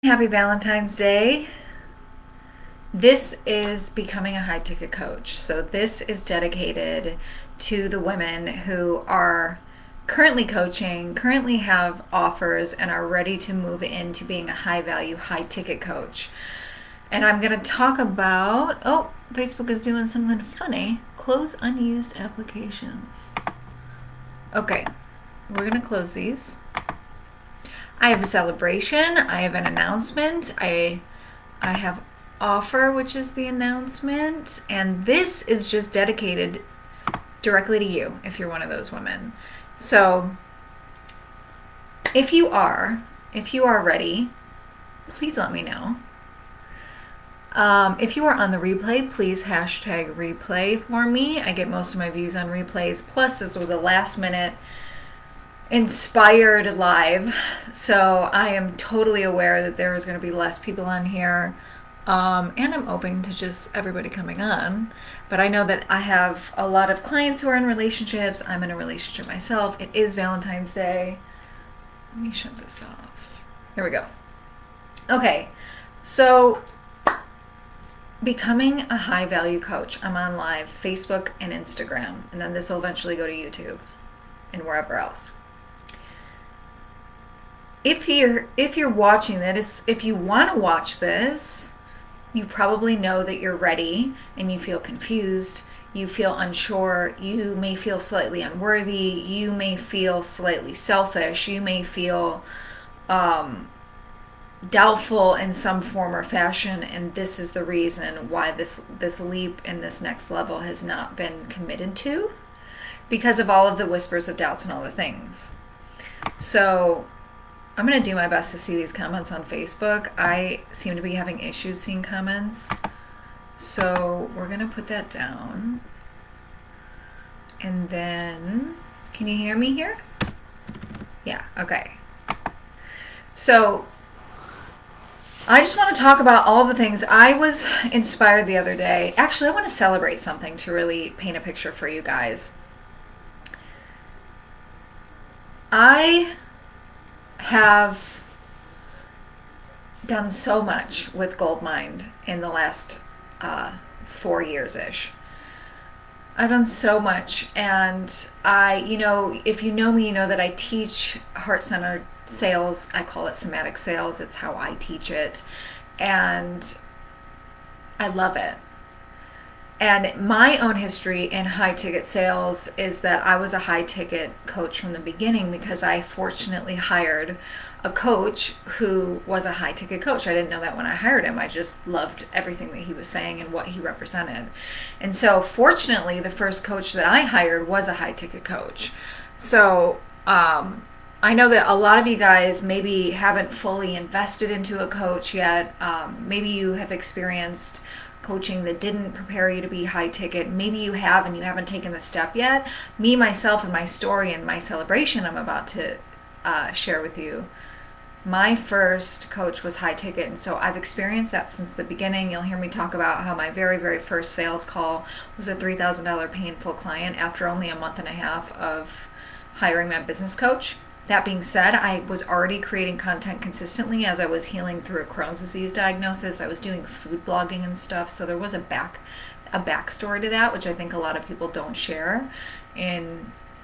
Happy Valentine's Day. This is becoming a high ticket coach. So, this is dedicated to the women who are currently coaching, currently have offers, and are ready to move into being a high value, high ticket coach. And I'm going to talk about Facebook is doing something funny. Close unused applications. Okay, we're going to close these. I have a celebration. I have an announcement. I have offer, which is the announcement, and this is just dedicated directly to you if you're one of those women. So, if you are ready, please let me know. If you are on the replay, please hashtag replay for me. I get most of my views on replays. Plus, this was a last minute inspired live, so I am totally aware that there is going to be less people on here, and I'm open to just everybody coming on, but I know that I have a lot of clients who are in relationships. I'm in a relationship myself. It is Valentine's Day. Let me shut this off. Here we go. Okay, so becoming a high value coach. I'm on live Facebook and Instagram, and then this will eventually go to YouTube and wherever else. If you're watching this, if you want to watch this, you probably know that you're ready and you feel confused, you feel unsure, you may feel slightly unworthy, you may feel slightly selfish, you may feel doubtful in some form or fashion, and this is the reason why this leap in this next level has not been committed to, because of all of the whispers of doubts and all the things. So I'm going to do my best to see these comments on Facebook. I seem to be having issues seeing comments. So we're going to put that down. And then, can you hear me here? Yeah, okay. So I just want to talk about all the things. I was inspired the other day. Actually, I want to celebrate something to really paint a picture for you guys. I have done so much with GoldMind in the last 4 years-ish. I've done so much, and if you know me, you know that I teach heart-centered sales. I call it somatic sales. It's how I teach it, and I love it. And my own history in high ticket sales is that I was a high ticket coach from the beginning because I fortunately hired a coach who was a high ticket coach. I didn't know that when I hired him. I just loved everything that he was saying and what he represented. And so fortunately, the first coach that I hired was a high ticket coach. So I know that a lot of you guys maybe haven't fully invested into a coach yet. Maybe you have experienced coaching that didn't prepare you to be high ticket. Maybe you have and you haven't taken the step yet. Me, myself, and my story and my celebration I'm about to share with you. My first coach was high ticket, and so I've experienced that since the beginning. You'll hear me talk about how my very, very first sales call was a $3,000 painful client after only a month and a half of hiring my business coach. That being said, I was already creating content consistently as I was healing through a Crohn's disease diagnosis. I was doing food blogging and stuff, so there was a backstory to that, which I think a lot of people don't share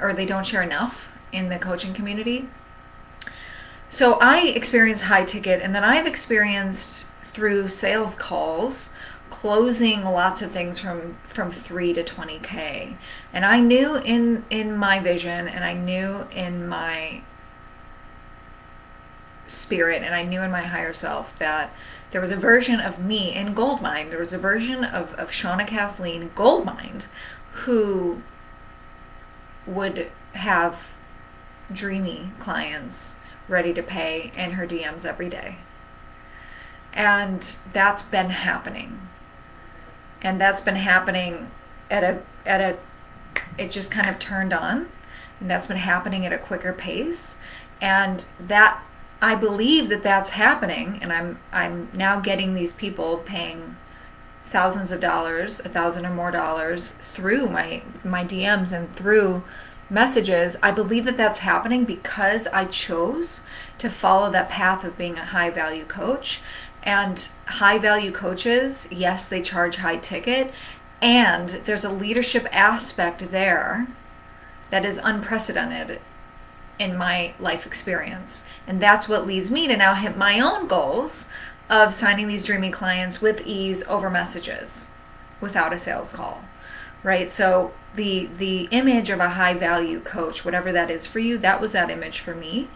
or they don't share enough in the coaching community. So I experienced high ticket, and then I've experienced through sales calls closing lots of things from 3 to 20K. And I knew in my vision, and I knew in my spirit, and I knew in my higher self that there was a version of me in GoldMind. There was a version of Shauna Kathleen GoldMind who would have dreamy clients ready to pay in her DMs every day. And that's been happening. And that's been happening it just kind of turned on, and that's been happening at a quicker pace. And that, I believe that that's happening, and I'm now getting these people paying thousands of dollars, $1,000 or more dollars through my DMs and through messages. I believe that that's happening because I chose to follow that path of being a high value coach. And high value coaches, yes, they charge high ticket, and there's a leadership aspect there that is unprecedented in my life experience. And that's what leads me to now hit my own goals of signing these dreamy clients with ease over messages without a sales call, right? So the image of a high value coach, whatever that is for you, that was that image for me.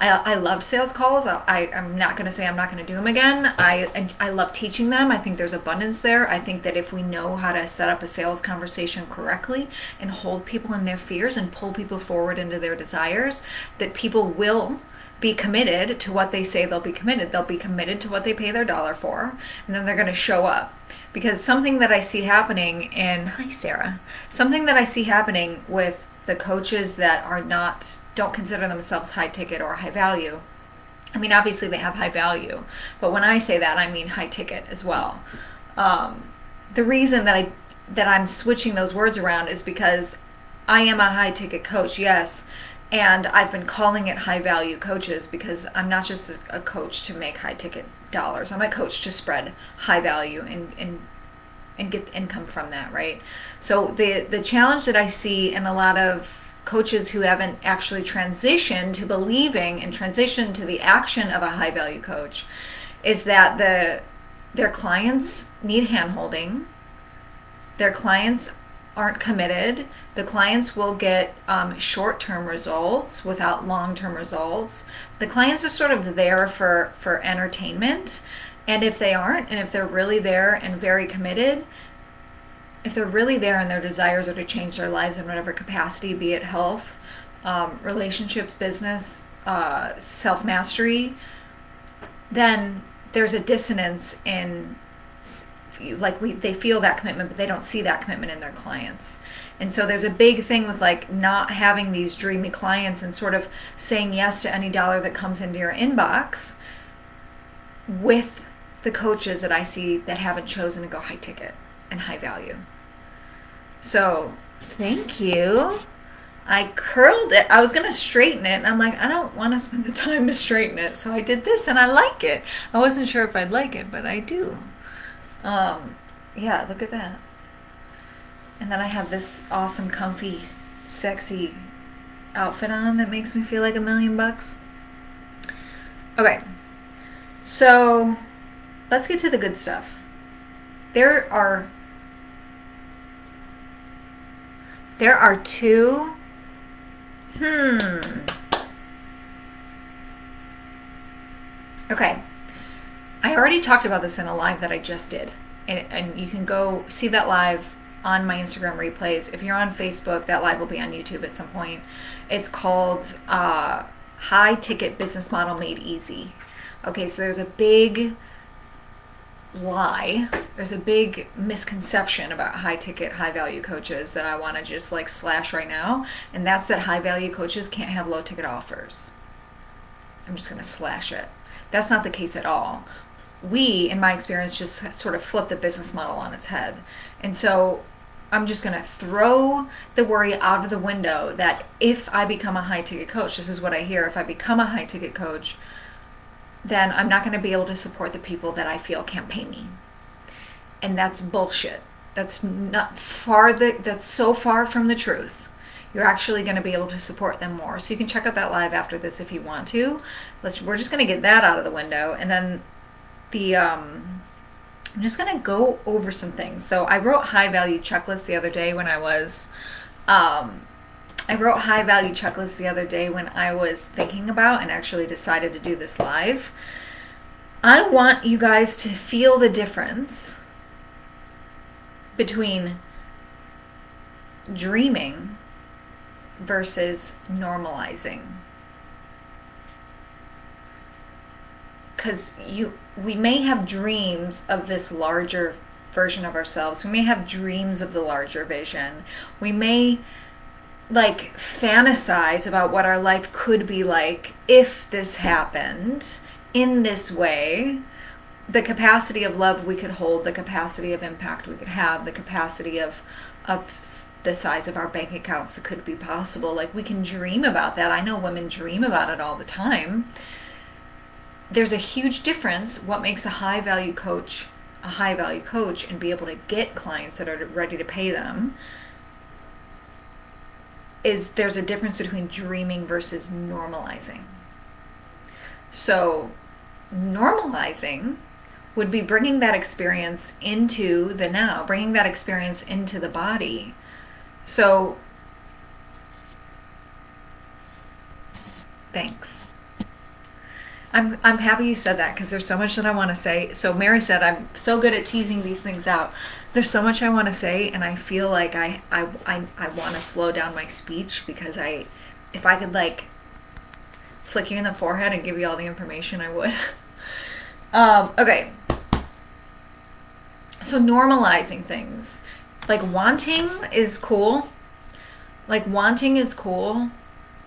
I love sales calls. I'm not going to say I'm not going to do them again. I love teaching them. I think there's abundance there. I think that if we know how to set up a sales conversation correctly and hold people in their fears and pull people forward into their desires, that people will be committed to what they say they'll be committed. They'll be committed to what they pay their dollar for, and then they're going to show up. Because something that I see happening hi Sarah, something that I see happening with the coaches that don't consider themselves high ticket or high value. I mean, obviously they have high value, but when I say that, I mean high ticket as well. The reason that I'm switching those words around is because I am a high ticket coach, yes, and I've been calling it high value coaches because I'm not just a coach to make high ticket dollars. I'm a coach to spread high value and get income from that, right? So the challenge that I see in a lot of coaches who haven't actually transitioned to believing and transitioned to the action of a high value coach is that their clients need hand-holding. Their clients aren't committed. The clients will get short-term results without long-term results. The clients are sort of there for entertainment. And if they aren't, and if they're really there and very committed, if they're really there and their desires are to change their lives in whatever capacity, be it health, relationships, business, self-mastery, then there's a dissonance in, they feel that commitment, but they don't see that commitment in their clients. And so there's a big thing with not having these dreamy clients and sort of saying yes to any dollar that comes into your inbox with the coaches that I see that haven't chosen to go high ticket and high value. So thank you. I curled it. I was going to straighten it, and I'm like, I don't want to spend the time to straighten it. So I did this, and I like it. I wasn't sure if I'd like it, but I do. Yeah, look at that. And then I have this awesome, comfy, sexy outfit on that makes me feel like $1,000,000. Okay, so let's get to the good stuff. There are two. Okay. I already talked about this in a live that I just did. And you can go see that live on my Instagram replays. If you're on Facebook, that live will be on YouTube at some point. It's called High Ticket Business Model Made Easy. Okay, so there's a big lie. There's a big misconception about high ticket, high value coaches that I want to just slash right now. And that's that high value coaches can't have low ticket offers. I'm just going to slash it. That's not the case at all. We, in my experience, just sort of flip the business model on its head. And so I'm just going to throw the worry out of the window that if I become a high ticket coach, this is what I hear, if I become a high ticket coach, then I'm not going to be able to support the people that I feel can't pay me. And that's bullshit. That's so far from the truth. You're actually going to be able to support them more. So you can check out that live after this if you want to. We're just going to get that out of the window. And then I'm just going to go over some things. So I wrote high value checklists the other day when I was thinking about and actually decided to do this live. I want you guys to feel the difference between dreaming versus normalizing. Because we may have dreams of this larger version of ourselves. We may have dreams of the larger vision. We may fantasize about what our life could be like if this happened in this way. The capacity of love we could hold, the capacity of impact we could have, the capacity of the size of our bank accounts that could be possible. Like, we can dream about that. I know women dream about it all the time. There's a huge difference what makes a high value coach and be able to get clients that are ready to pay them. Is there's a difference between dreaming versus normalizing. So normalizing would be bringing that experience into the now, bringing that experience into the body. So thanks. I'm happy you said that, because there's so much that I want to say. So Mary said, I'm so good at teasing these things out. There's so much I want to say, and I feel like I want to slow down my speech, because if I could like flick you in the forehead and give you all the information, I would. Okay. So normalizing things. Like, wanting is cool.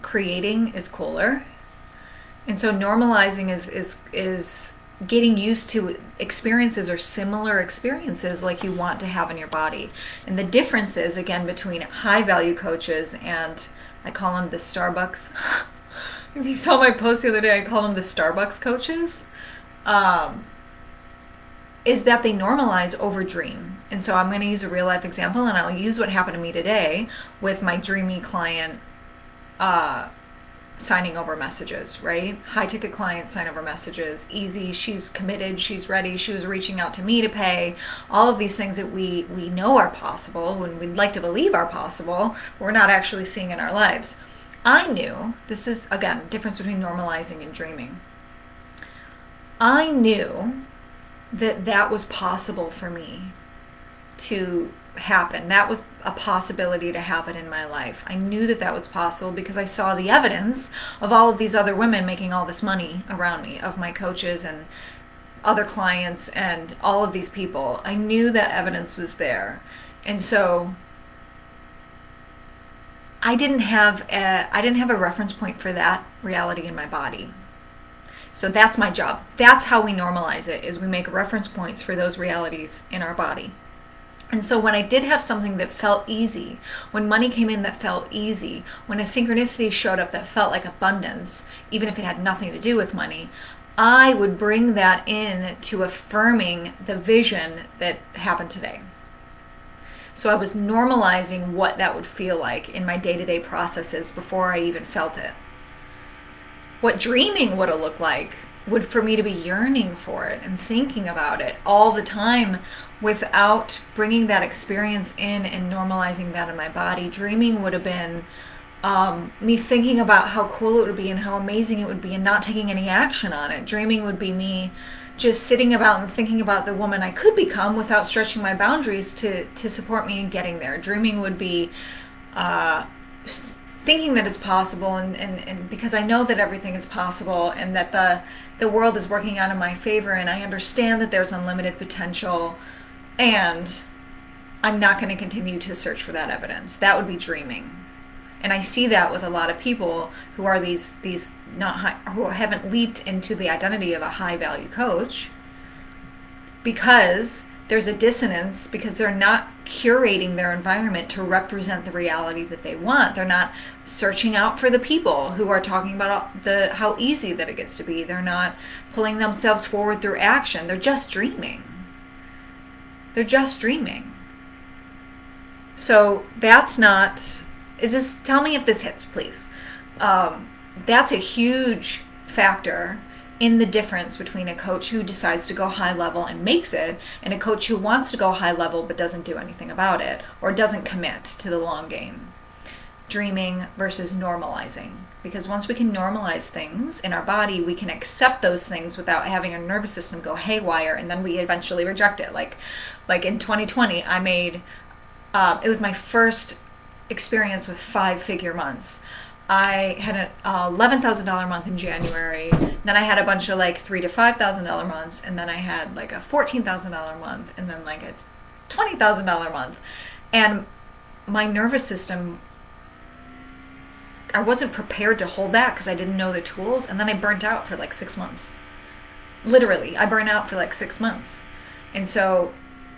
Creating is cooler. And so normalizing is getting used to experiences or similar experiences like you want to have in your body. And the difference is, again, between high value coaches and, I call them the Starbucks. If you saw my post the other day, I call them the Starbucks coaches. Is that they normalize over dream. And so I'm going to use a real life example, and I'll use what happened to me today with my dreamy client signing over messages, right? High ticket client sign over messages, easy, she's committed, she's ready, she was reaching out to me to pay, all of these things that we know are possible, when we'd like to believe are possible, we're not actually seeing in our lives. I knew, this is again, difference between normalizing and dreaming. I knew that was possible for me to happen. That was a possibility to happen in my life. I knew that was possible because I saw the evidence of all of these other women making all this money around me, of my coaches and other clients and all of these people. I knew that evidence was there. And so I didn't have a reference point for that reality in my body. So that's my job. That's how we normalize it, is we make reference points for those realities in our body. And so when I did have something that felt easy, when money came in that felt easy, when a synchronicity showed up that felt like abundance, even if it had nothing to do with money, I would bring that in to affirming the vision that happened today. So I was normalizing what that would feel like in my day-to-day processes before I even felt it. What dreaming would have looked like would for me to be yearning for it and thinking about it all the time without bringing that experience in and normalizing that in my body. Dreaming would have been me thinking about how cool it would be and how amazing it would be and not taking any action on it. Dreaming would be me just sitting about and thinking about the woman I could become without stretching my boundaries to support me in getting there. Dreaming would be thinking that it's possible, and because I know that everything is possible and that the world is working out in my favor, and I understand that there's unlimited potential, and I'm not going to continue to search for that evidence. That would be dreaming. And I see that with a lot of people who are these not high, who haven't leaped into the identity of a high value coach, because there's a dissonance, because they're not curating their environment to represent the reality that they want. They're not searching out for the people who are talking about how easy that it gets to be. They're not pulling themselves forward through action. They're just dreaming. So that's not, tell me if this hits, please. That's a huge factor in the difference between a coach who decides to go high level and makes it, and a coach who wants to go high level but doesn't do anything about it, or doesn't commit to the long game. Dreaming versus normalizing. Because once we can normalize things in our body, we can accept those things without having our nervous system go haywire, and then we eventually reject it. Like in 2020, I made, it was my first experience with 5-figure months. I had an $11,000 month in January. Then I had a bunch of like $3,000 to $5,000 months, and then I had like a $14,000 month, and then like a $20,000 month. And my nervous system, I wasn't prepared to hold that because I didn't know the tools. And then I burnt out for like 6 months. Literally, I burned out for like 6 months. And so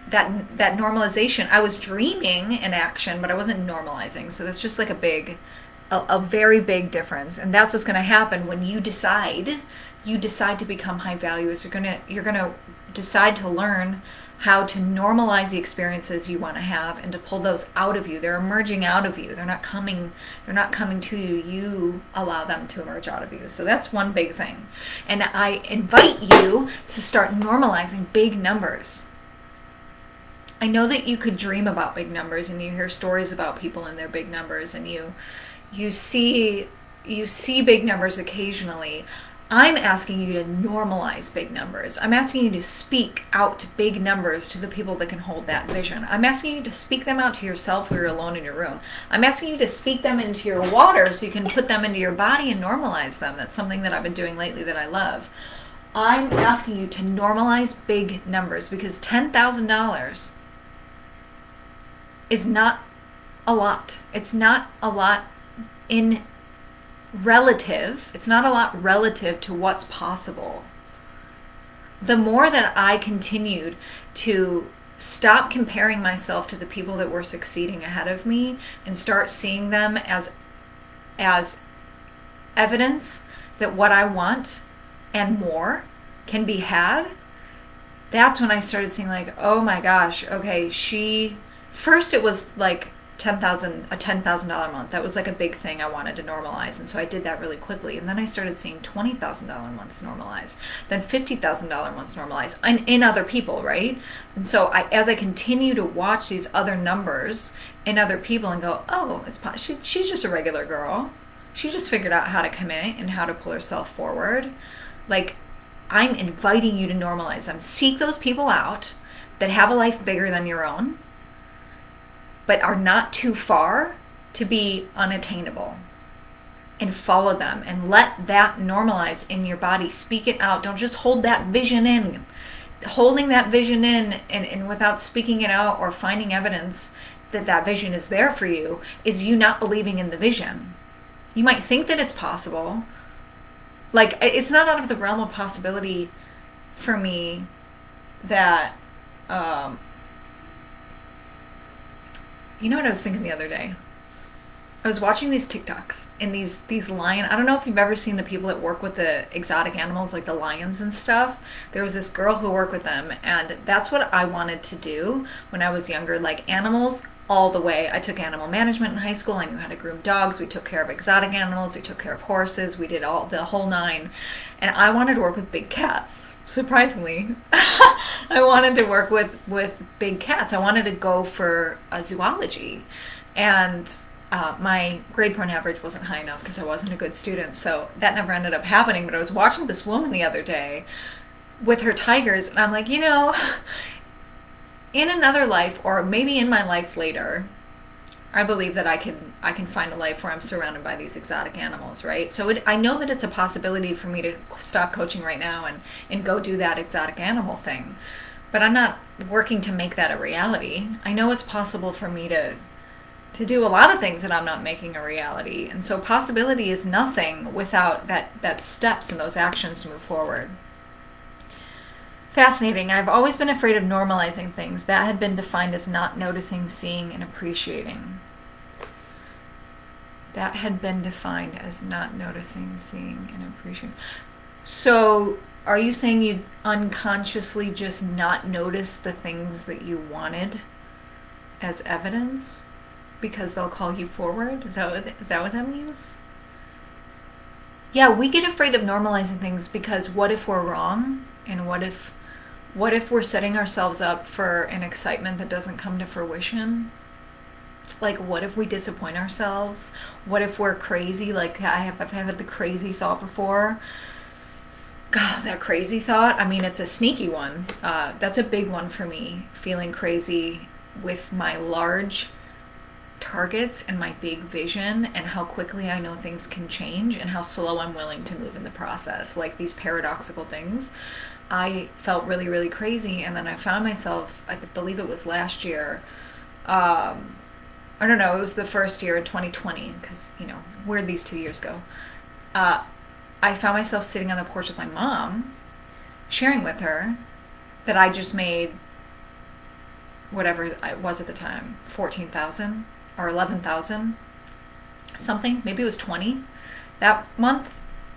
that normalization. I was dreaming in action, but I wasn't normalizing. So that's just like a very big difference. And that's what's going to happen when you decide to become high value. Is you're gonna decide to learn how to normalize the experiences you want to have and to pull those out of you. They're emerging out of you. They're not coming to you. You allow them to emerge out of you. So that's one big thing. And I invite you to start normalizing big numbers. I know that you could dream about big numbers, and you hear stories about people and their big numbers, and you see big numbers occasionally. I'm asking you to normalize big numbers. I'm asking you to speak out big numbers to the people that can hold that vision. I'm asking you to speak them out to yourself when you're alone in your room. I'm asking you to speak them into your water so you can put them into your body and normalize them. That's something that I've been doing lately that I love. I'm asking you to normalize big numbers, because $10,000 is not a lot. It's not a lot it's not a lot relative to what's possible. The more that I continued to stop comparing myself to the people that were succeeding ahead of me and start seeing them as evidence that what I want and more can be had, that's when I started seeing like, oh my gosh, okay, first it was like a $10,000 month. That was like a big thing I wanted to normalize, and so I did that really quickly. And then I started seeing $20,000 months normalized, then $50,000 months normalized in other people, right? And so as I continue to watch these other numbers in other people and go, oh, she's just a regular girl. She just figured out how to commit and how to pull herself forward. Like, I'm inviting you to normalize them. Seek those people out that have a life bigger than your own, but are not too far to be unattainable, and follow them and let that normalize in your body. Speak it out. Don't just hold that vision in. Holding that vision in and without speaking it out or finding evidence that vision is there for you is you not believing in the vision. You might think that it's possible. Like, it's not out of the realm of possibility for me that you know what I was thinking the other day? I was watching these TikToks and these lion. I don't know if you've ever seen the people that work with the exotic animals, like the lions and stuff. There was this girl who worked with them, and that's what I wanted to do when I was younger. Like, animals all the way. I took animal management in high school. I knew how to groom dogs. We took care of exotic animals. We took care of horses. We did the whole nine. And I wanted to work with big cats. Surprisingly, I wanted to work with big cats. I wanted to go for a zoology, and my grade point average wasn't high enough because I wasn't a good student, so that never ended up happening. But I was watching this woman the other day with her tigers, and I'm like, in another life, or maybe in my life later, I believe that I can find a life where I'm surrounded by these exotic animals, right? So I know that it's a possibility for me to stop coaching right now and go do that exotic animal thing. But I'm not working to make that a reality. I know it's possible for me to do a lot of things that I'm not making a reality. And so possibility is nothing without that steps and those actions to move forward. Fascinating. I've always been afraid of normalizing things. That had been defined as not noticing, seeing, and appreciating. That had been defined as not noticing, seeing, and appreciating. So, are you saying you unconsciously just not notice the things that you wanted as evidence because they'll call you forward? Is that what that means? Yeah, we get afraid of normalizing things because what if we're wrong? And what if we're setting ourselves up for an excitement that doesn't come to fruition? Like, what if we disappoint ourselves? What if we're crazy? Like, I've had the crazy thought before. God, that crazy thought. I mean, it's a sneaky one. That's a big one for me, feeling crazy with my large targets and my big vision and how quickly I know things can change and how slow I'm willing to move in the process. Like, these paradoxical things. I felt really, really crazy, and then I found myself, I believe it was last year, I don't know, it was the first year in 2020, because, where'd these 2 years go? I found myself sitting on the porch with my mom, sharing with her that I just made whatever it was at the time, 14,000 or 11,000 something, maybe it was 20 that month,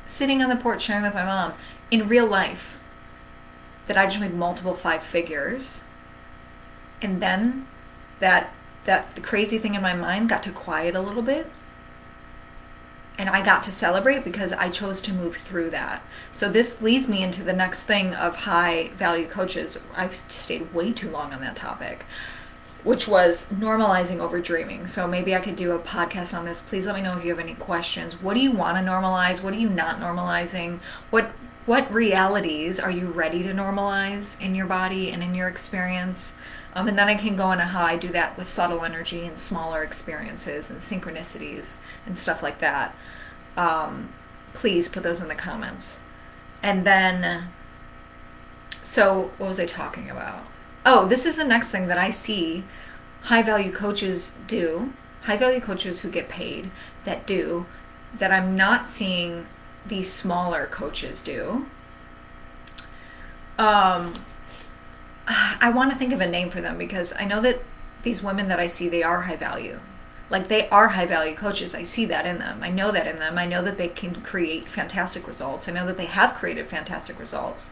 sitting on the porch sharing with my mom in real life that I just made multiple 5 figures. And then that the crazy thing in my mind got to quiet a little bit, and I got to celebrate because I chose to move through that. So this leads me into the next thing of high value coaches. I stayed way too long on that topic, which was normalizing over dreaming. So maybe I could do a podcast on this. Please let me know if you have any questions. What do you want to normalize? What are you not normalizing? What realities are you ready to normalize in your body and in your experience? And then I can go into how I do that with subtle energy and smaller experiences and synchronicities and stuff like that. Please put those in the comments. And then, so what was I talking about? Oh, this is the next thing that I see high value coaches do, high value coaches who get paid that do, that I'm not seeing these smaller coaches do. I want to think of a name for them because I know that these women that I see, they are high value. Like, they are high value coaches. I see that in them. I know that in them. I know that they can create fantastic results. I know that they have created fantastic results.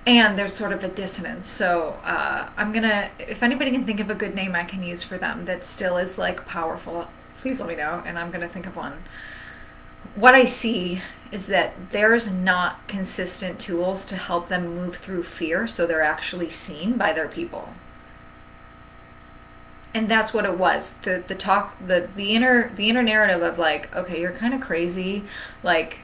And there's sort of a dissonance. So I'm going to, if anybody can think of a good name I can use for them that still is like powerful, please let me know. And I'm going to think of one. What I see is that there's not consistent tools to help them move through fear so they're actually seen by their people. And that's what it was. The inner narrative of like, okay, you're kind of crazy, like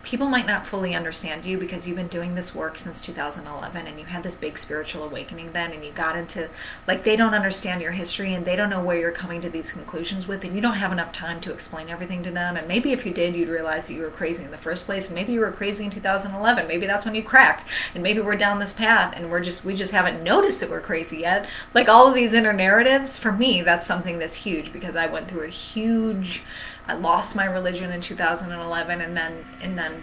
people might not fully understand you because you've been doing this work since 2011 and you had this big spiritual awakening then, and you got into, like, they don't understand your history and they don't know where you're coming to these conclusions with, and you don't have enough time to explain everything to them. And maybe if you did, you'd realize that you were crazy in the first place, and maybe you were crazy in 2011. Maybe that's when you cracked, and maybe we're down this path and we just haven't noticed that we're crazy yet. Like, all of these inner narratives, for me, that's something that's huge because I went through I lost my religion in 2011, and then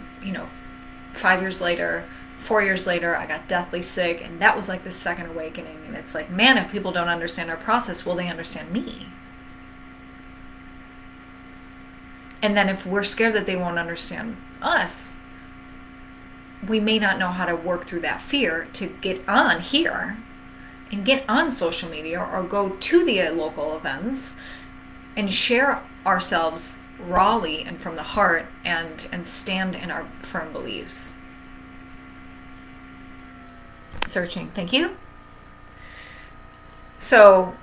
5 years later, 4 years later, I got deathly sick, and that was like the second awakening. And it's like, man, if people don't understand our process, will they understand me? And then if we're scared that they won't understand us, we may not know how to work through that fear to get on here and get on social media or go to the local events and share ourselves rawly and from the heart and stand in our firm beliefs. Searching. Thank you. So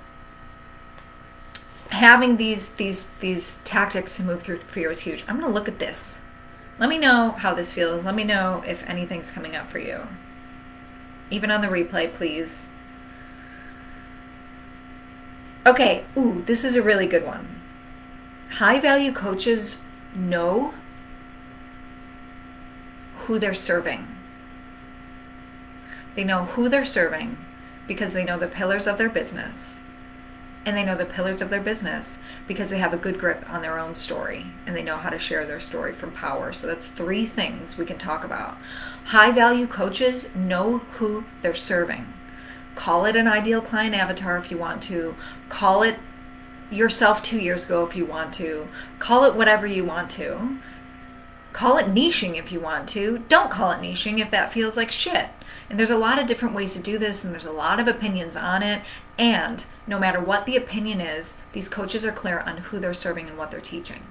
having these tactics to move through fear is huge. I'm going to look at this. Let me know how this feels. Let me know if anything's coming up for you. Even on the replay, please. Okay. Ooh, this is a really good one. High value coaches know who they're serving. They know who they're serving because they know the pillars of their business. And they know the pillars of their business because they have a good grip on their own story and they know how to share their story from power. So that's 3 things we can talk about. High value coaches know who they're serving. Call it an ideal client avatar if you want to. Call it yourself 2 years ago if you want to. Call it whatever you want to. Call it niching if you want to. Don't call it niching if that feels like shit. And there's a lot of different ways to do this, and there's a lot of opinions on it. And no matter what the opinion is, these coaches are clear on who they're serving and what they're teaching.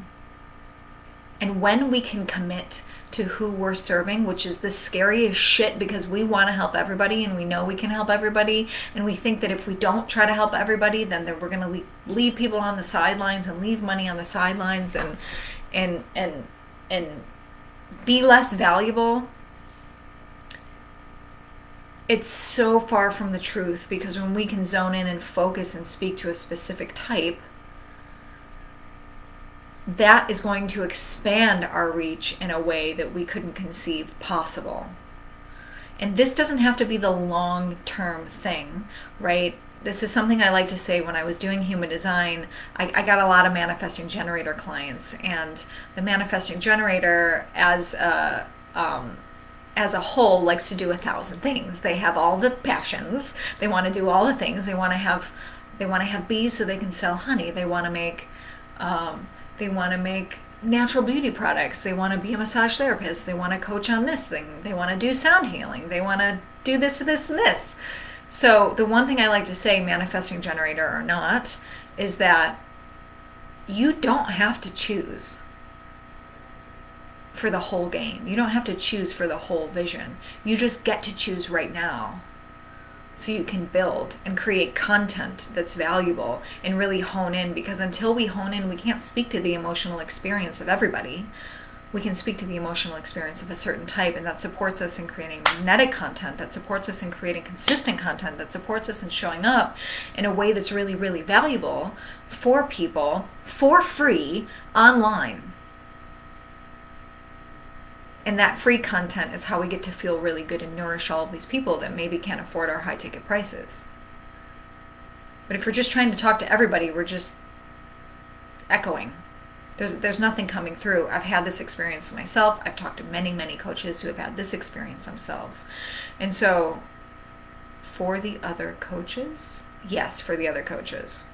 And when we can commit to who we're serving, which is the scariest shit because we want to help everybody and we know we can help everybody, and we think that if we don't try to help everybody, then we're going to leave people on the sidelines and leave money on the sidelines and be less valuable. It's so far from the truth, because when we can zone in and focus and speak to a specific type, that is going to expand our reach in a way that we couldn't conceive possible. And this doesn't have to be the long-term thing, right? This is something I like to say. When I was doing human design, I got a lot of manifesting generator clients, and the manifesting generator, as as a whole likes to do 1,000 things. They have all the passions. They want to do all the things. They want to have bees so they can sell honey. They want to make natural beauty products. They want to be a massage therapist. They want to coach on this thing. They want to do sound healing. They want to do this, this, and this. So the one thing I like to say, manifesting generator or not, is that you don't have to choose for the whole game. You don't have to choose for the whole vision. You just get to choose right now, so you can build and create content that's valuable and really hone in, because until we hone in, we can't speak to the emotional experience of everybody. We can speak to the emotional experience of a certain type, and that supports us in creating magnetic content, that supports us in creating consistent content, that supports us in showing up in a way that's really, really valuable for people for free online. And that free content is how we get to feel really good and nourish all of these people that maybe can't afford our high ticket prices. But if we're just trying to talk to everybody, we're just echoing. There's nothing coming through. I've had this experience myself. I've talked to many, many coaches who have had this experience themselves. And so, for the other coaches, yes, for the other coaches.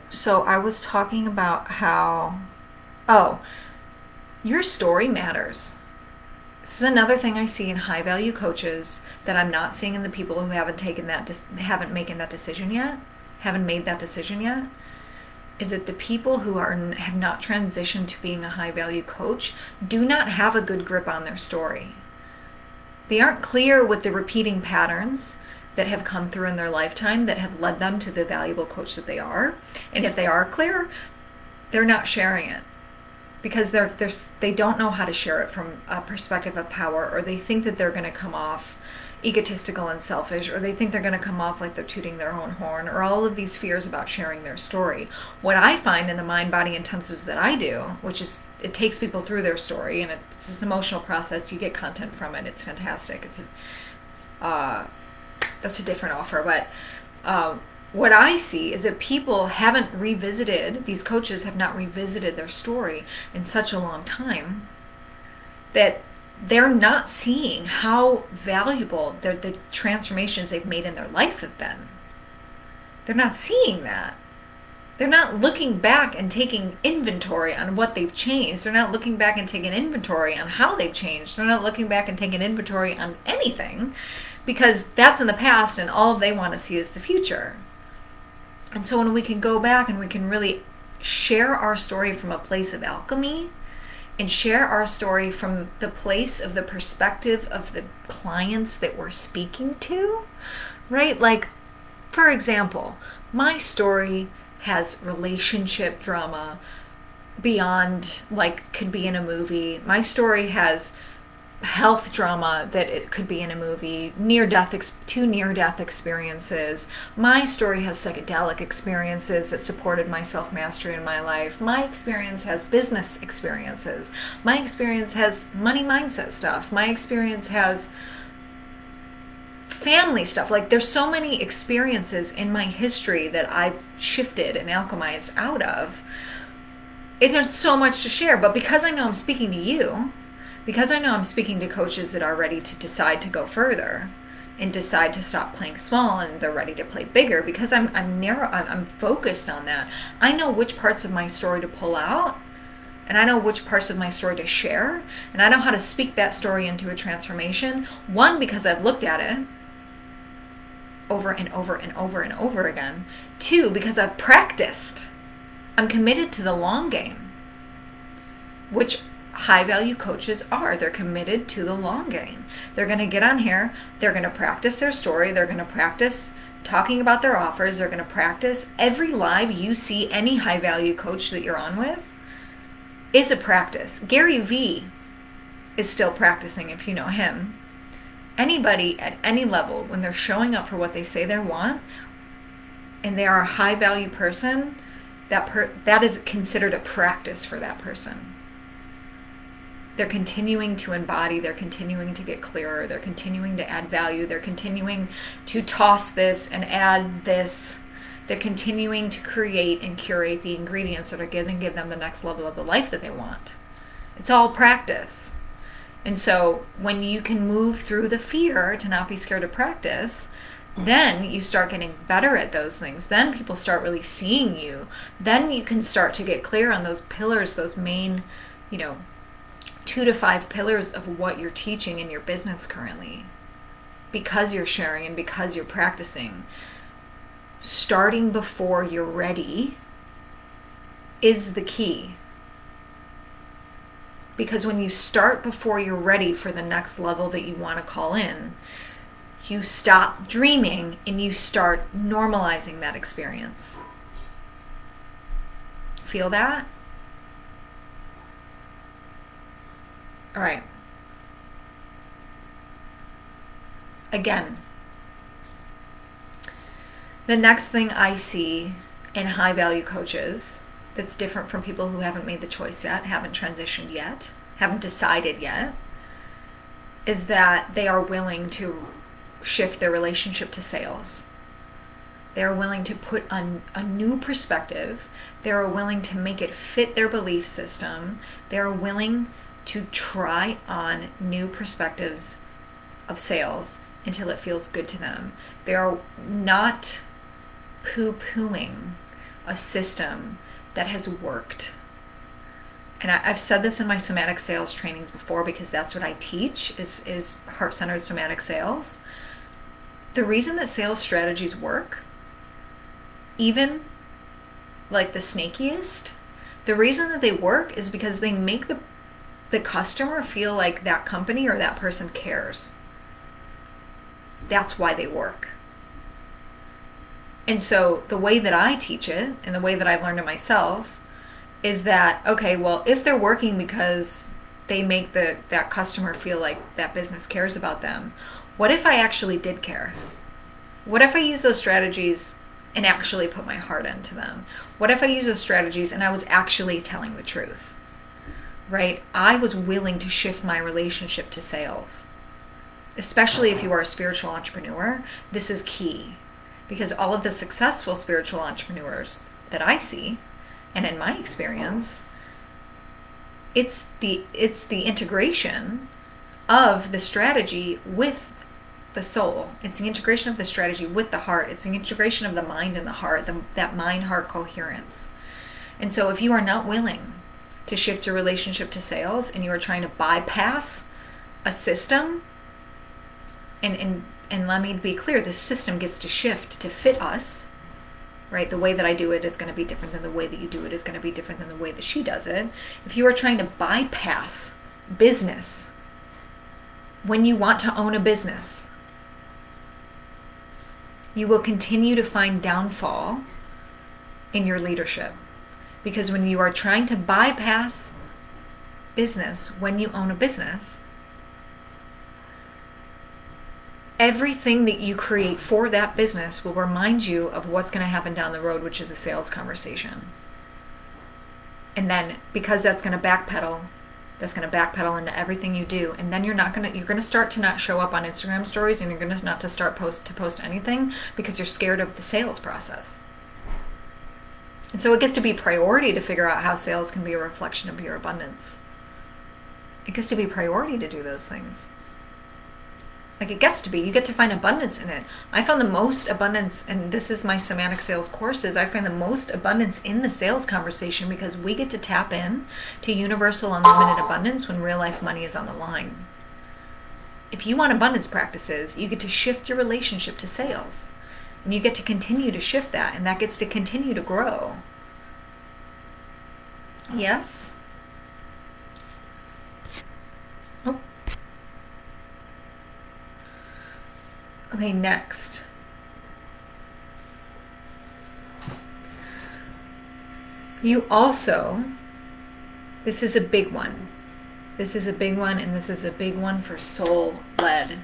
So I was talking about how, your story matters. This is another thing I see in high value coaches that I'm not seeing in the people who haven't made that decision yet, is that the people who have not transitioned to being a high value coach do not have a good grip on their story. They aren't clear with the repeating patterns that have come through in their lifetime that have led them to the valuable coach that they are. And if they are clear, they're not sharing it because they don't know how to share it from a perspective of power, or they think that they're going to come off egotistical and selfish, or they think they're going to come off like they're tooting their own horn, or all of these fears about sharing their story. What I find in the mind-body intensives that I do, which is it takes people through their story, and it's this emotional process, you get content from it, it's fantastic. That's a different offer, but what I see is that people haven't revisited, these coaches have not revisited their story in such a long time that they're not seeing how valuable the transformations they've made in their life have been. They're not seeing that. They're not looking back and taking inventory on what they've changed. They're not looking back and taking inventory on how they've changed. They're not looking back and taking inventory on anything, because that's in the past and all they want to see is the future. And so when we can go back and we can really share our story from a place of alchemy, and share our story from the place of the perspective of the clients that we're speaking to, right? Like, for example, my story has relationship drama beyond, like, could be in a movie. My story has health drama that it could be in a movie, two near-death experiences. My story has psychedelic experiences that supported my self-mastery in my life. My experience has business experiences. My experience has money mindset stuff. My experience has family stuff. Like, there's so many experiences in my history that I've shifted and alchemized out of. There's so much to share, but because I know I'm speaking to you, because I know I'm speaking to coaches that are ready to decide to go further and decide to stop playing small and they're ready to play bigger, because I'm focused on that. I know which parts of my story to pull out, and I know which parts of my story to share, and I know how to speak that story into a transformation. One, because I've looked at it over and over and over and over again. Two, because I've practiced. I'm committed to the long game, which high value coaches are. They're committed to the long game. They're going to get on here, they're going to practice their story, they're going to practice talking about their offers, they're going to practice. Every live you see any high value coach that you're on with is a practice. Gary Vee is still practicing, if you know him. Anybody at any level, when they're showing up for what they say they want, and they are a high value person, that is considered a practice for that person. They're continuing to embody, they're continuing to get clearer, they're continuing to add value, they're continuing to toss this and add this They're continuing to create and curate the ingredients that are going to give them the next level of the life that they want. It's all practice. And so when you can move through the fear to not be scared to practice, then you start getting better at those things. Then people start really seeing you. Then you can start to get clear on those pillars, those main, 2 to 5 pillars of what you're teaching in your business currently. Because you're sharing and because you're practicing. Starting before you're ready is the key. Because when you start before you're ready for the next level that you want to call in, you stop dreaming and you start normalizing that experience. Feel that? All right. Again, the next thing I see in high value coaches that's different from people who haven't made the choice yet, haven't transitioned yet, haven't decided yet, is that they are willing to shift their relationship to sales. They are willing to put on a new perspective. They are willing to make it fit their belief system. They are willing to try on new perspectives of sales until it feels good to them. They are not poo-pooing a system that has worked. And I've said this in my somatic sales trainings before because that's what I teach is heart-centered somatic sales. The reason that sales strategies work, even like the snakiest, the reason that they work is because they make the customer feel like that company or that person cares. That's why they work. And so the way that I teach it and the way that I've learned it myself is that, okay, well, if they're working because they make that customer feel like that business cares about them, what if I actually did care? What if I use those strategies and actually put my heart into them? What if I use those strategies and I was actually telling the truth? Right? I was willing to shift my relationship to sales. Especially if you are a spiritual entrepreneur, this is key. Because all of the successful spiritual entrepreneurs that I see, and in my experience, it's the integration of the strategy with the soul. It's the integration of the strategy with the heart. It's the integration of the mind and the heart, that mind-heart coherence. And so if you are not willing to shift your relationship to sales and you are trying to bypass a system, and let me be clear, this system gets to shift to fit us, right? The way that I do it is going to be different than the way that you do it is going to be different than the way that she does it. If you are trying to bypass business when you want to own a business, you will continue to find downfall in your leadership. Because when you are trying to bypass business when you own a business, everything that you create for that business will remind you of what's going to happen down the road, which is a sales conversation. And then because that's going to backpedal into everything you do. And then you're going to start to not show up on Instagram stories, and you're going to not to start to post anything because you're scared of the sales process. And so it gets to be priority to figure out how sales can be a reflection of your abundance. It gets to be priority to do those things. Like it gets to be. You get to find abundance in it. I found the most abundance, and this is my somatic sales courses, I find the most abundance in the sales conversation because we get to tap in to universal unlimited abundance when real life money is on the line. If you want abundance practices, you get to shift your relationship to sales. And you get to continue to shift that, and that gets to continue to grow. Yes? Oh. Okay, next. You also, this is a big one. This is a big one, and this is a big one for soul-led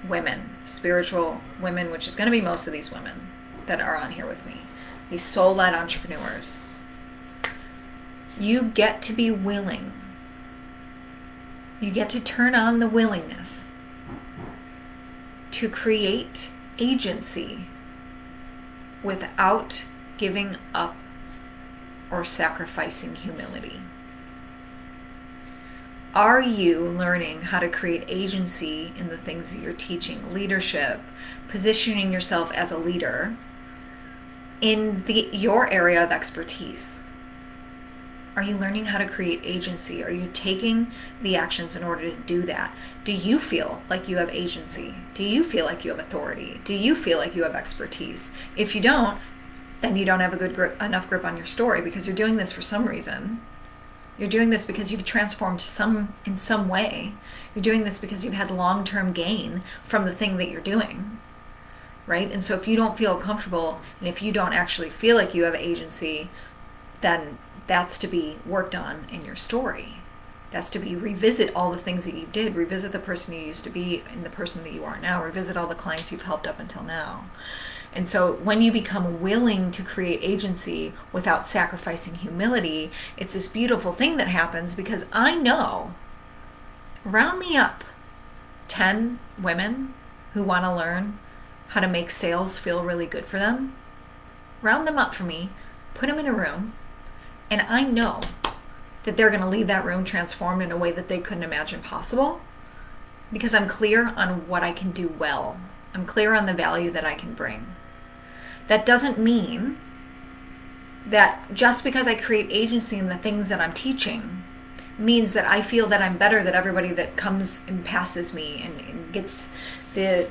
women, spiritual women, which is going to be most of these women that are on here with me. These soul-led entrepreneurs. You get to be willing. You get to turn on the willingness to create agency without giving up or sacrificing humility? Are you learning how to create agency in the things that you're teaching? Leadership, positioning yourself as a leader in your area of expertise. Are you learning how to create agency? Are you taking the actions in order to do that? Do you feel like you have agency? Do you feel like you have authority? Do you feel like you have expertise? If you don't, then you don't have enough grip on your story, because you're doing this for some reason. You're doing this because you've transformed in some way. You're doing this because you've had long-term gain from the thing that you're doing, right? And so if you don't feel comfortable, and if you don't actually feel like you have agency, then that's to be worked on in your story. That's to be revisit all the things that you did, revisit the person you used to be and the person that you are now, revisit all the clients you've helped up until now. And so when you become willing to create agency without sacrificing humility, it's this beautiful thing that happens, because I know, round me up 10 women who want to learn how to make sales feel really good for them. Round them up for me, put them in a room, and I know that they're going to leave that room transformed in a way that they couldn't imagine possible, because I'm clear on what I can do well. I'm clear on the value that I can bring. That doesn't mean that just because I create agency in the things that I'm teaching means that I feel that I'm better than everybody that comes and passes me and gets the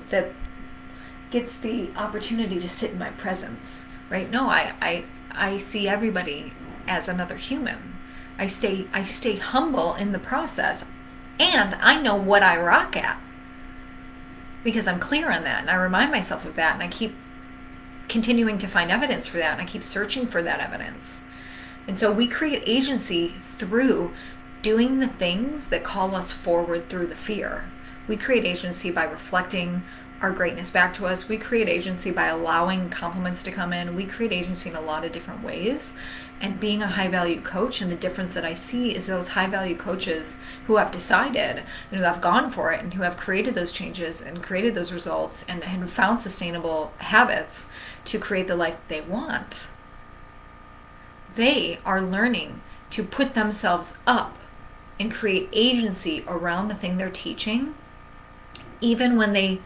opportunity to sit in my presence, right? No, I see everybody as another human. I stay humble in the process, and I know what I rock at, because I'm clear on that, and I remind myself of that, and I keep continuing to find evidence for that, and I keep searching for that evidence. And so we create agency through doing the things that call us forward through the fear. We create agency by reflecting our greatness back to us. We create agency by allowing compliments to come in. We create agency in a lot of different ways. And being a high value coach, and the difference that I see is those high value coaches who have decided and who have gone for it and who have created those changes and created those results and have found sustainable habits to create the life they want. They are learning to put themselves up and create agency around the thing they're teaching, even when they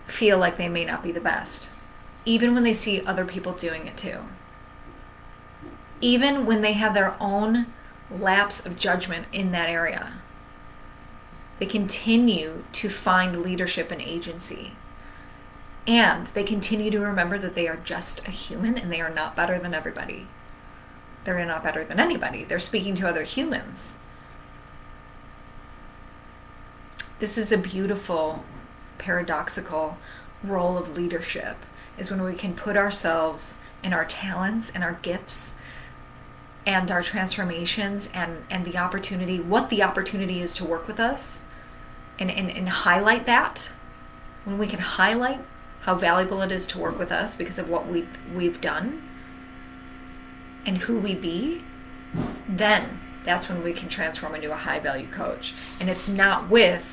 feel like they may not be the best, even when they see other people doing it too. Even when they have their own lapse of judgment in that area, they continue to find leadership and agency. And they continue to remember that they are just a human, and they are not better than everybody. They're not better than anybody. They're speaking to other humans. This is a beautiful, paradoxical role of leadership, is when we can put ourselves and our talents and our gifts and our transformations and the opportunity, what the opportunity is to work with us, and highlight that. When we can highlight how valuable it is to work with us because of what we've done and who we be, then that's when we can transform into a high value coach. And it's not with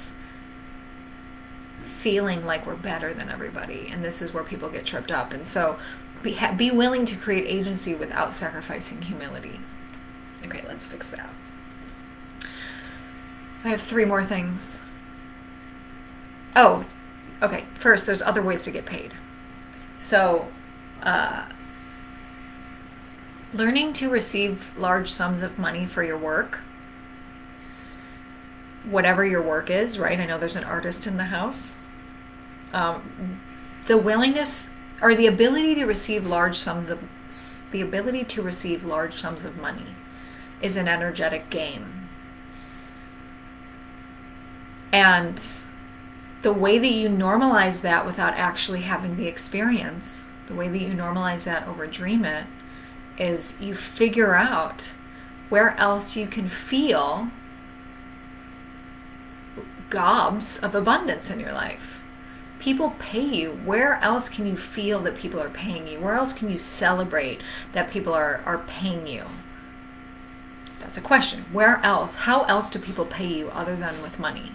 feeling like we're better than everybody. And this is where people get tripped up. And so be willing to create agency without sacrificing humility. Okay, let's fix that. I have 3 more things. Oh, okay. First, there's other ways to get paid. So, learning to receive large sums of money for your work, whatever your work is, right? I know there's an artist in the house. The willingness or the ability to receive large sums of money is an energetic game. And the way that you normalize that without actually having the experience, the way that you normalize that over dream it, is you figure out where else you can feel gobs of abundance in your life. People pay you. Where else can you feel that people are paying you? Where else can you celebrate that people are paying you? That's a question. Where else? How else do people pay you other than with money?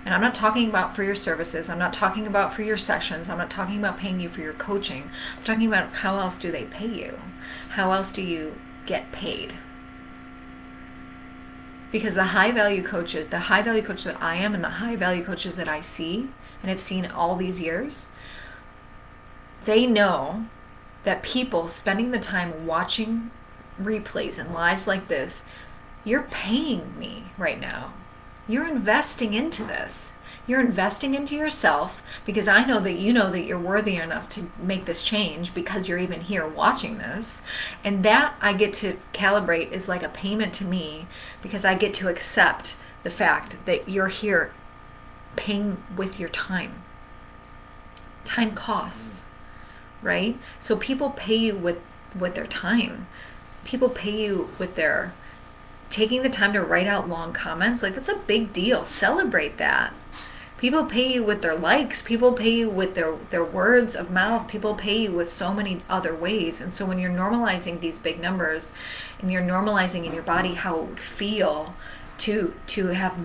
And I'm not talking about for your services. I'm not talking about for your sessions. I'm not talking about paying you for your coaching. I'm talking about how else do they pay you? How else do you get paid? Because the high value coach that I am and the high value coaches that I see and have seen all these years, they know that people spending the time watching replays and lives like this, you're paying me right now. You're investing into this. You're investing into yourself because I know that you know that you're worthy enough to make this change because you're even here watching this. And that I get to calibrate is like a payment to me because I get to accept the fact that you're here paying with your time. Time costs, right? So people pay you with their time. People pay you with their taking the time to write out long comments. Like, that's a big deal. Celebrate that. People pay you with their likes. People pay you with their words of mouth. People pay you with so many other ways. And so when you're normalizing these big numbers and you're normalizing in your body how it would feel to have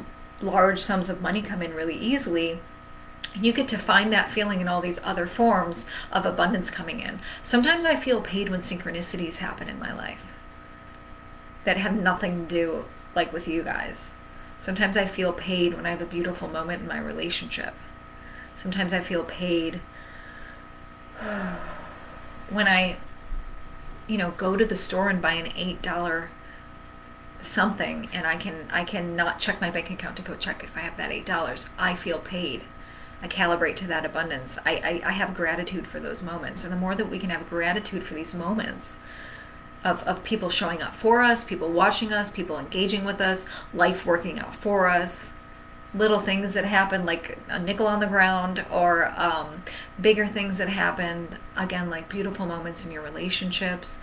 large sums of money come in really easily, you get to find that feeling in all these other forms of abundance coming in. Sometimes I feel paid when synchronicities happen in my life that have nothing to do like with you guys. Sometimes I feel paid when I have a beautiful moment in my relationship. Sometimes I feel paid when I, go to the store and buy an $8 something and I can not check my bank account to go check if I have that $8. I feel paid. I calibrate to that abundance. I have gratitude for those moments. And the more that we can have gratitude for these moments of people showing up for us, people watching us, people engaging with us, life working out for us, little things that happen like a nickel on the ground, or bigger things that happen, again, like beautiful moments in your relationships,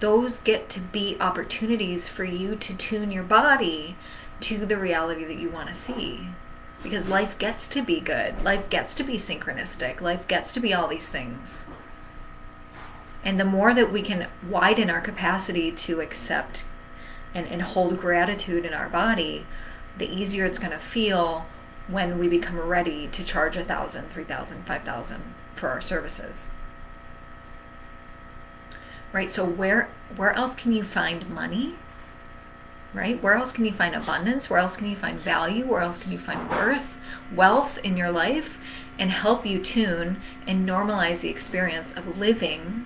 those get to be opportunities for you to tune your body to the reality that you want to see. Because life gets to be good. Life gets to be synchronistic. Life gets to be all these things. And the more that we can widen our capacity to accept and hold gratitude in our body, the easier it's going to feel when we become ready to charge $1,000, $3,000, $5,000 for our services. Right? So where else can you find money? Right? Where else can you find abundance? Where else can you find value? Where else can you find worth, wealth in your life, and help you tune and normalize the experience of living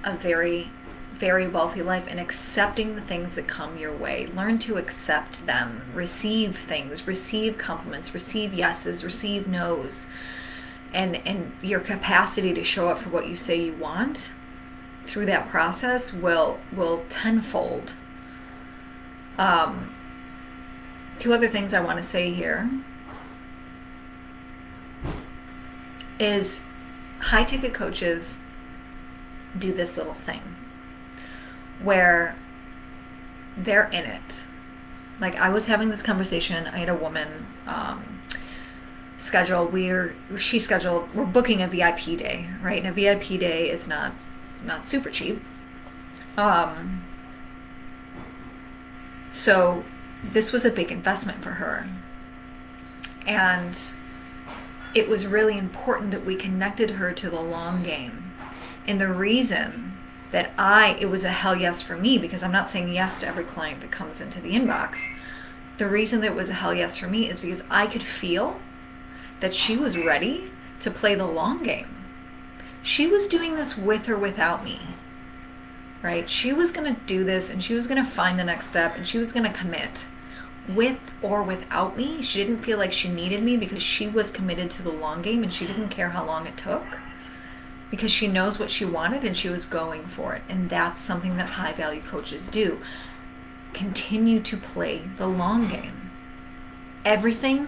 a very, very wealthy life and accepting the things that come your way. Learn to accept them, receive things, receive compliments, receive yeses, receive nos, and your capacity to show up for what you say you want through that process will tenfold. Two other things I want to say here is high ticket coaches do this little thing where they're in it. Like, I was having this conversation, I had a woman we're booking a VIP day, right? And a VIP day is not super cheap. So this was a big investment for her. And it was really important that we connected her to the long game. And the reason that it was a hell yes for me, because I'm not saying yes to every client that comes into the inbox. The reason that it was a hell yes for me is because I could feel that she was ready to play the long game. She was doing this with or without me. Right? She was going to do this and she was going to find the next step and she was going to commit with or without me. She didn't feel like she needed me because she was committed to the long game and she didn't care how long it took because she knows what she wanted and she was going for it. And that's something that high value coaches do. Continue to play the long game. Everything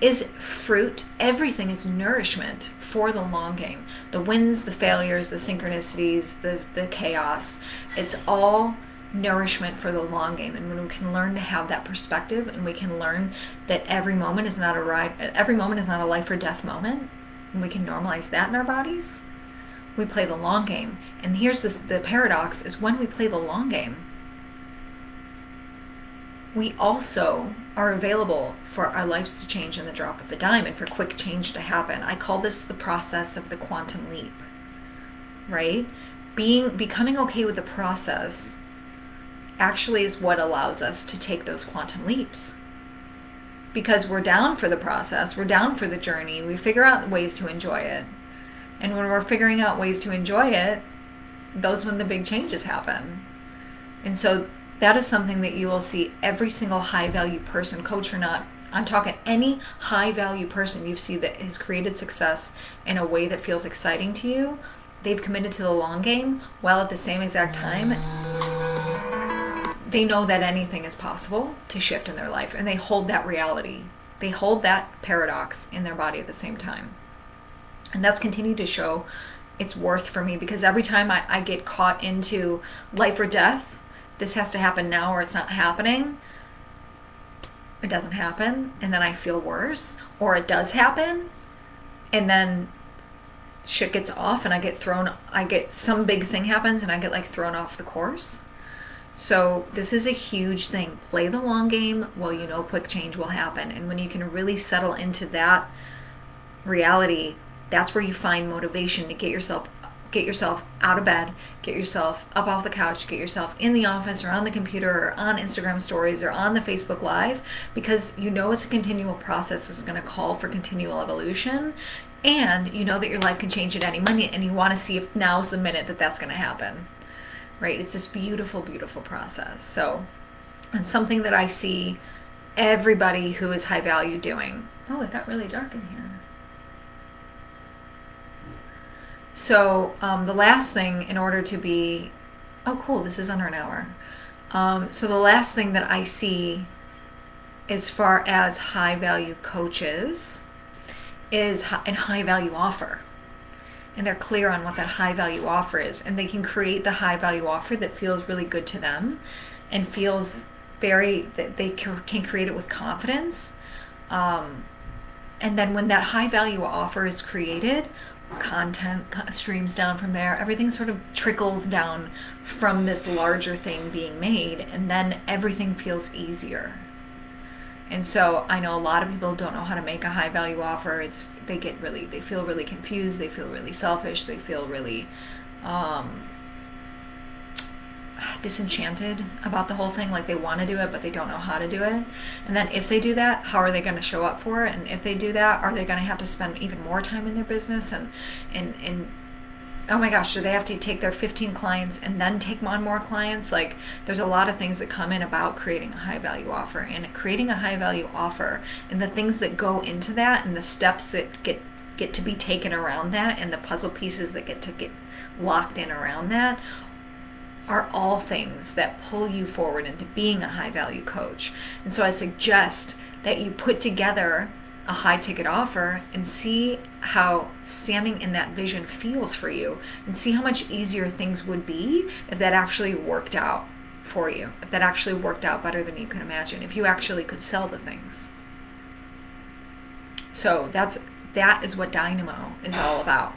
is fruit. Everything is nourishment for the long game. The wins, the failures, the synchronicities, the chaos. It's all nourishment for the long game. And when we can learn to have that perspective and we can learn that every moment is not a life or death moment, and we can normalize that in our bodies, we play the long game. And here's the paradox is when we play the long game, we also are available for our lives to change in the drop of a dime and for quick change to happen. I call this the process of the quantum leap, right? Becoming okay with the process actually is what allows us to take those quantum leaps. Because we're down for the process, we're down for the journey, we figure out ways to enjoy it. And when we're figuring out ways to enjoy it, those when the big changes happen. And so that is something that you will see every single high value person, coach or not. I'm talking any high value person you see that has created success in a way that feels exciting to you. They've committed to the long game, while at the same exact time, they know that anything is possible to shift in their life, and they hold that reality. They hold that paradox in their body at the same time. And that's continued to show its worth for me, because every time I get caught into life or death, this has to happen now or it's not happening, it doesn't happen, and then I feel worse. Or it does happen, and then shit gets off and I get some big thing happens and I get like thrown off the course. So this is a huge thing. Play the long game while you know quick change will happen. And when you can really settle into that reality, that's where you find motivation to get yourself out of bed, get yourself up off the couch, get yourself in the office or on the computer or on Instagram stories or on the Facebook Live, because you know it's a continual process that's going to call for continual evolution, and you know that your life can change at any minute, and you want to see if now's the minute that that's going to happen, right? It's this beautiful, beautiful process. So, and something that I see everybody who is high value doing. Oh, it got really dark in here. So the last thing, in order to be, oh cool, this is under an hour. So the last thing that I see as far as high value coaches is a high value offer. And they're clear on what that high value offer is. And they can create the high value offer that feels really good to them and feels that they can create it with confidence. And then when that high value offer is created, content streams down from there. Everything sort of trickles down from this larger thing being made, and then everything feels easier. And so I know a lot of people don't know how to make a high value offer. They feel really confused, they feel really selfish, they feel really disenchanted about the whole thing, like they want to do it but they don't know how to do it. And then if they do that, how are they going to show up for it? And if they do that, are they going to have to spend even more time in their business? And oh my gosh, do they have to take their 15 clients and then take on more clients? Like, there's a lot of things that come in about creating a high value offer, and creating a high value offer and the things that go into that, and the steps that get to be taken around that, and the puzzle pieces that get locked in around that, are all things that pull you forward into being a high value coach. And so I suggest that you put together a high ticket offer and see how standing in that vision feels for you, and see how much easier things would be if that actually worked out for you, if that actually worked out better than you could imagine, if you actually could sell the things. So that is what Dynamo is all about.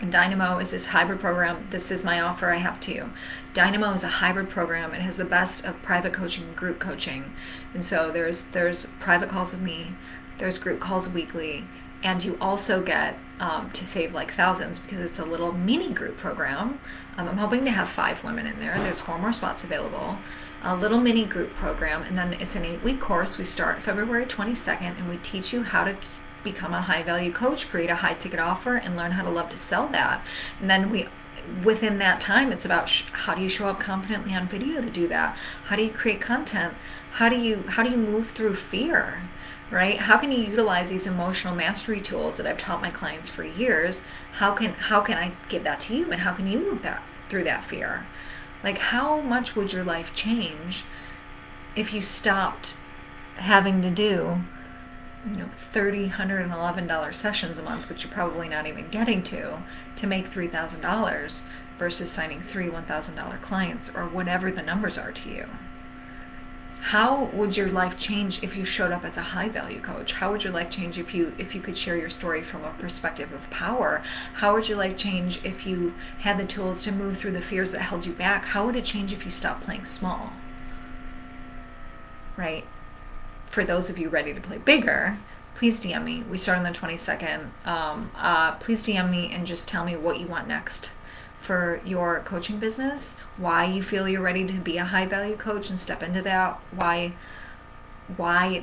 And Dynamo is this hybrid program. This is my offer I have to you. Dynamo is a hybrid program. It has the best of private coaching and group coaching. And so there's private calls with me, there's group calls weekly, and you also get to save like thousands, because it's a little mini group program. I'm hoping to have 5 women in there. There's 4 more spots available. A little mini group program, and then it's an 8-week course. We start February 22nd, and we teach you how to become a high value coach, create a high ticket offer, and learn how to love to sell that. And then within that time, it's about how do you show up confidently on video to do that? How do you create content? How do you move through fear, right? How can you utilize these emotional mastery tools that I've taught my clients for years? How can I give that to you, and how can you move through that fear? Like, how much would your life change if you stopped having to do $30, $111 sessions a month, which you're probably not even getting to make $3,000, versus signing 3 $1,000 clients, or whatever the numbers are to you? How would your life change if you showed up as a high value coach? How would your life change if you could share your story from a perspective of power? How would your life change if you had the tools to move through the fears that held you back? How would it change if you stopped playing small? right? For those of you ready to play bigger, please DM me. We start on the 22nd. Please DM me and just tell me what you want next for your coaching business, why you feel you're ready to be a high value coach and step into that, why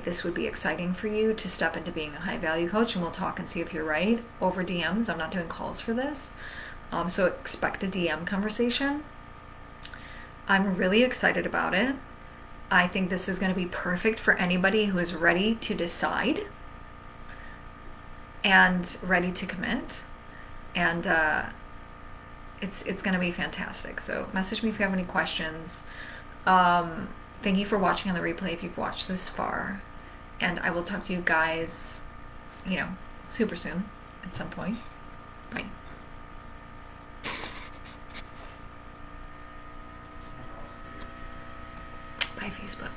this would be exciting for you to step into being a high value coach, and we'll talk and see if you're right over DMs. I'm not doing calls for this. So expect a DM conversation. I'm really excited about it. I think this is going to be perfect for anybody who is ready to decide and ready to commit. And it's going to be fantastic. So message me if you have any questions. Thank you for watching on the replay if you've watched this far. And I will talk to you guys, super soon at some point. Bye. Bye, Facebook.